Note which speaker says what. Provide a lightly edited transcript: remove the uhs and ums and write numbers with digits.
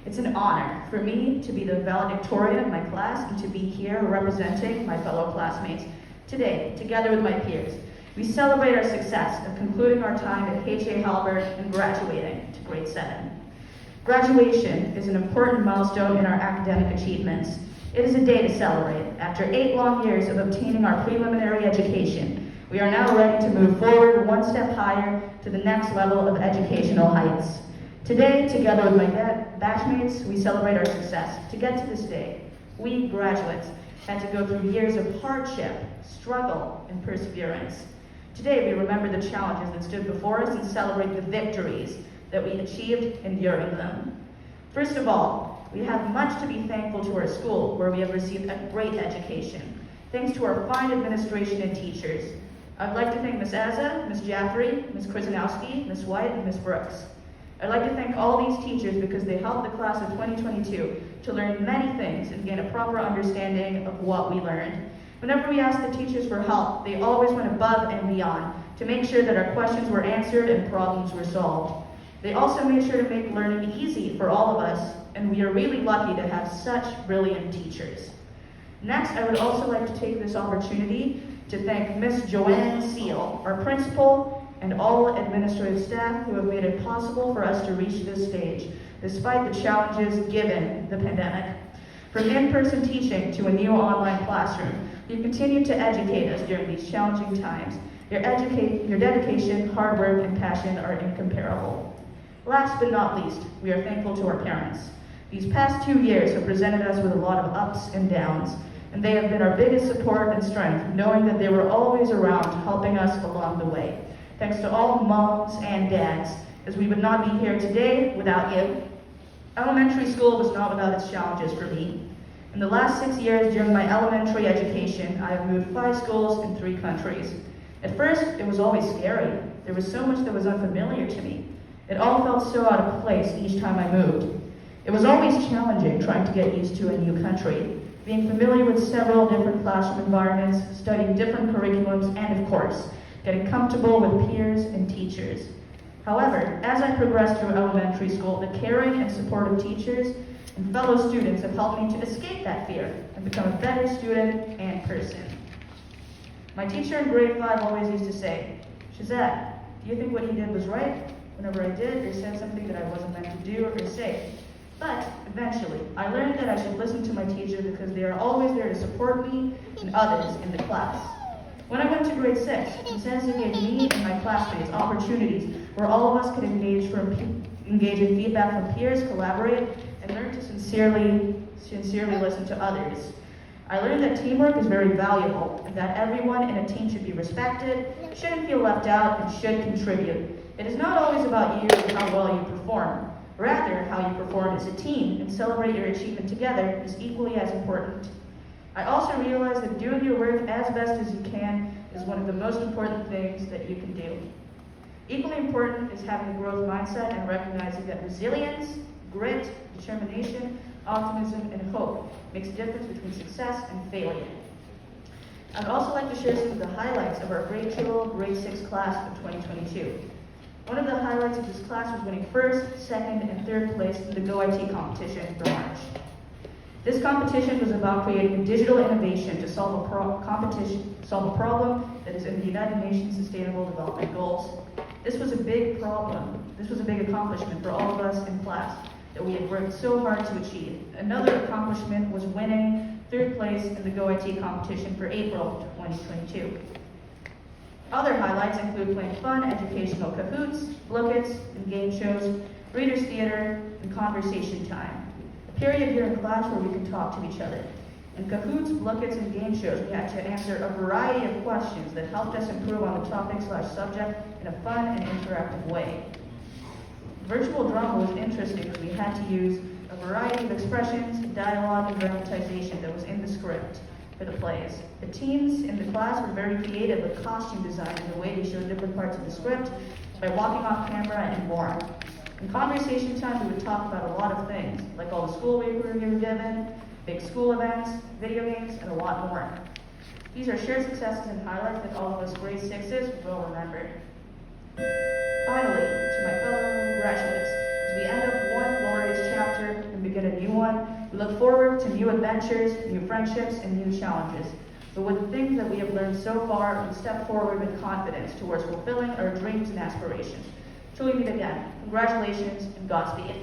Speaker 1: It's an honor for me to be the valedictorian of my class and to be here representing my fellow classmates. Today, together with my peers, we celebrate our success of concluding our time at H.A. Halbert and graduating to grade 7. Graduation is an important milestone in our academic achievements. It is a day to celebrate. After 8 long years of obtaining our preliminary education, we are now ready to move forward one step higher to the next level of educational heights. Today, together with my batchmates, we celebrate our success. To get to this day, we graduates had to go through years of hardship, struggle, and perseverance. Today, we remember the challenges that stood before us and celebrate the victories that we achieved enduring them. First of all, we have much to be thankful to our school, where we have received a great education, thanks to our fine administration and teachers. I'd like to thank Ms. Azza, Ms. Jaffrey, Ms. Krasinowski, Ms. White, and Ms. Brooks. I'd like to thank all these teachers because they helped the class of 2022 to learn many things and gain a proper understanding of what we learned. Whenever we asked the teachers for help, they always went above and beyond to make sure that our questions were answered and problems were solved. They also made sure to make learning easy for all of us, and we are really lucky to have such brilliant teachers. Next, I would also like to take this opportunity to thank Ms. Joanne Seal, our principal, and all administrative staff who have made it possible for us to reach this stage, despite the challenges given the pandemic. From in-person teaching to a new online classroom, you've continued to educate us during these challenging times. Your dedication, hard work, and passion are incomparable. Last but not least, we are thankful to our parents. These past 2 years have presented us with a lot of ups and downs, and they have been our biggest support and strength, knowing that they were always around helping us along the way. Thanks to all moms and dads, as we would not be here today without you. Elementary school was not without its challenges for me. In the last 6 years during my elementary education, I have moved 5 schools in 3 countries. At first, it was always scary. There was so much that was unfamiliar to me. It all felt so out of place each time I moved. It was always challenging trying to get used to a new country, being familiar with several different classroom environments, studying different curriculums, and of course, getting comfortable with peers and teachers. However, as I progressed through elementary school, the caring and supportive teachers and fellow students have helped me to escape that fear and become a better student and person. My teacher in grade 5 always used to say, "Shehzad, do you think what you did was right?" Whenever I did or said something that I wasn't meant to do or say. But eventually, I learned that I should listen to my teacher because they are always there to support me and others in the class. When I went to grade 6, Consensus gave me and my classmates opportunities where all of us could engage in feedback from peers, collaborate, and learn to sincerely listen to others. I learned that teamwork is very valuable and that everyone in a team should be respected, shouldn't feel left out, and should contribute. It is not always about you and how well you perform. Rather, how you perform as a team and celebrate your achievement together is equally as important. I also realized that doing your work as best as you can is one of the most important things that you can do. Equally important is having a growth mindset and recognizing that resilience, grit, determination, optimism, and hope makes a difference between success and failure. I'd also like to share some of the highlights of our grade 2, grade 6 class of 2022. One of the highlights of this class was winning 1st, 2nd, and 3rd place in the Go IT competition for March. This competition was about creating a digital innovation to solve a problem that is in the United Nations Sustainable Development Goals. This was a big problem. This was a big accomplishment for all of us in class that we had worked so hard to achieve. Another accomplishment was winning 3rd place in the Go IT competition for April 2022. Other highlights include playing fun, educational Kahoots, Lookits, and game shows, readers' theater, and conversation time. A period here in class where we could talk to each other. In Kahoots, Lookits, and game shows, we had to answer a variety of questions that helped us improve on the topic/subject in a fun and interactive way. Virtual drama was interesting because we had to use a variety of expressions, dialogue, and dramatization that was in the script for the plays. The teams in the class were very creative with costume design and the way they showed different parts of the script by walking off camera and more. In conversation time, we would talk about a lot of things, like all the schoolwork we were given, big school events, video games, and a lot more. These are shared successes and highlights that all of us grade 6s will remember. Finally, to my fellow graduates, as we end up one glorious chapter and begin a new one. We look forward to new adventures, new friendships, and new challenges. But with the things that we have learned so far, we step forward with confidence towards fulfilling our dreams and aspirations. Till we meet again, congratulations and Godspeed.